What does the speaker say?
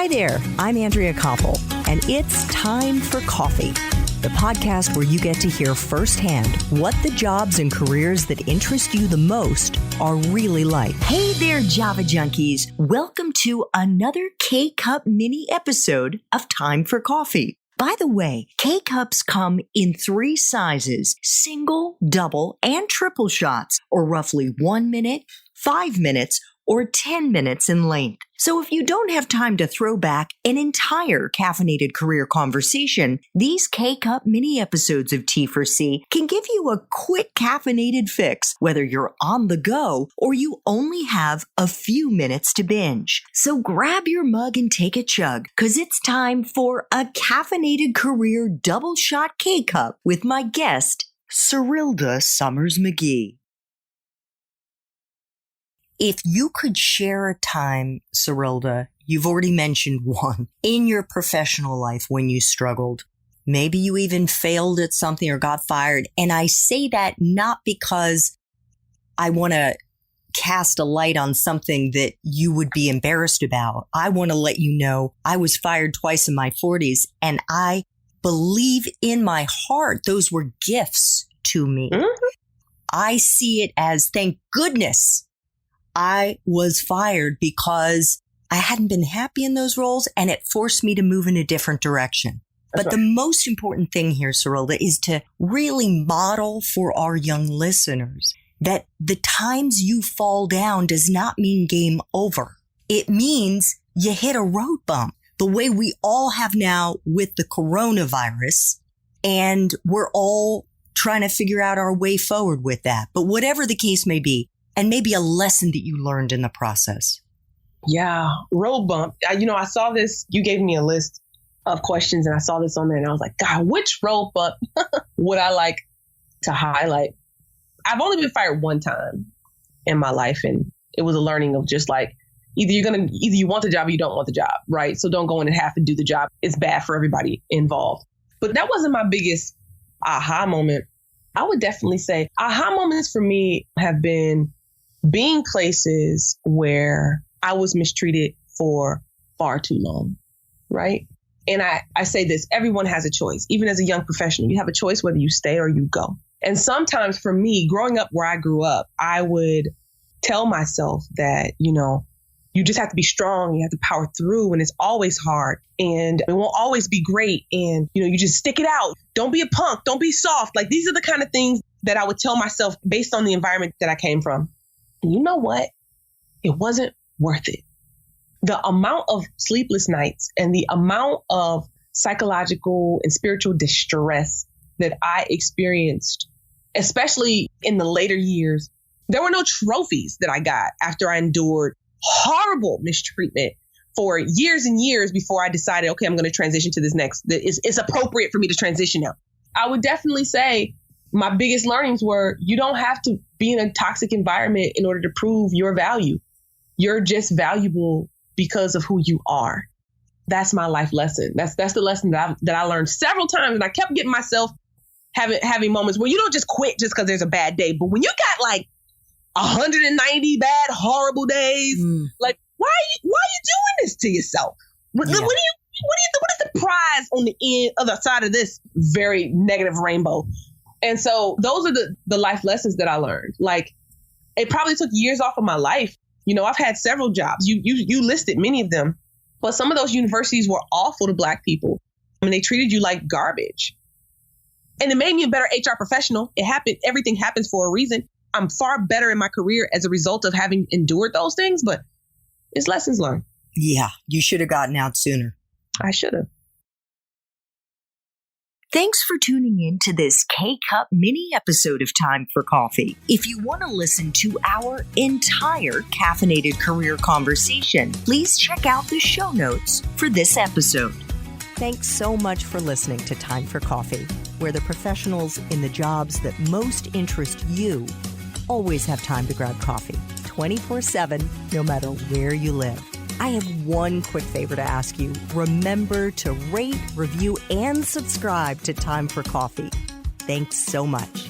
Hi there, I'm Andrea Koppel, and it's Time for Coffee, the podcast where you get to hear firsthand what the jobs and careers that interest you the most are really like. Hey there, Java Junkies. Welcome to another K-Cup mini episode of Time for Coffee. By the way, K-Cups come in 3 sizes, single, double, and triple shots, or roughly 1 minute, 5 minutes, or 10 minutes in length. So if you don't have time to throw back an entire caffeinated career conversation, these K-Cup mini episodes of T4C can give you a quick caffeinated fix, whether you're on the go or you only have a few minutes to binge. So grab your mug and take a chug, because it's time for a caffeinated career double shot K-Cup with my guest, Serilda Summers-McGee. If you could share a time, Serilda, you've already mentioned one, in your professional life when you struggled. Maybe you even failed at something or got fired. And I say that not because I want to cast a light on something that you would be embarrassed about. I want to let you know I was fired twice in my 40s, and I believe in my heart those were gifts to me. Mm-hmm. I see it as, thank goodness I was fired, because I hadn't been happy in those roles and it forced me to move in a different direction. That's but right. The most important thing here, Serilda, is to really model for our young listeners that the times you fall down does not mean game over. It means you hit a road bump, the way we all have now with the coronavirus, and we're all trying to figure out our way forward with that. But whatever the case may be, and maybe a lesson that you learned in the process. Yeah, road bump. I saw this, you gave me a list of questions and I saw this on there and I was like, God, which road bump would I like to highlight? I've only been fired one time in my life, and it was a learning of just like, either you want the job or you don't want the job, right? So don't go in and have to do the job. It's bad for everybody involved. But that wasn't my biggest aha moment. I would definitely say aha moments for me have been being places where I was mistreated for far too long, right? And I say this, everyone has a choice. Even as a young professional, you have a choice whether you stay or you go. And sometimes for me, growing up where I grew up, I would tell myself that, you just have to be strong. You have to power through, and it's always hard, and it won't always be great. And, you just stick it out. Don't be a punk. Don't be soft. Like, these are the kind of things that I would tell myself based on the environment that I came from. And you know what? It wasn't worth it. The amount of sleepless nights and the amount of psychological and spiritual distress that I experienced, especially in the later years, there were no trophies that I got after I endured horrible mistreatment for years and years before I decided, okay, I'm going to transition to this next. It's appropriate for me to transition now. I would definitely say my biggest learnings were, you don't have to be in a toxic environment in order to prove your value. You're just valuable because of who you are. That's my life lesson. That's the lesson that I learned several times. And I kept getting myself having moments where you don't just quit just because there's a bad day. But when you got like 190 bad, horrible days, like, why are you doing this to yourself? What is the prize on the other side of this very negative rainbow? And so those are the life lessons that I learned. Like, it probably took years off of my life. I've had several jobs. You listed many of them, but some of those universities were awful to Black people. They treated you like garbage. And it made me a better HR professional. It happened. Everything happens for a reason. I'm far better in my career as a result of having endured those things, but it's lessons learned. Yeah, you should have gotten out sooner. I should have. Thanks for tuning in to this K-Cup mini episode of Time for Coffee. If you want to listen to our entire caffeinated career conversation, please check out the show notes for this episode. Thanks so much for listening to Time for Coffee, where the professionals in the jobs that most interest you always have time to grab coffee, 24/7, no matter where you live. I have one quick favor to ask you. Remember to rate, review, and subscribe to Time for Coffee. Thanks so much.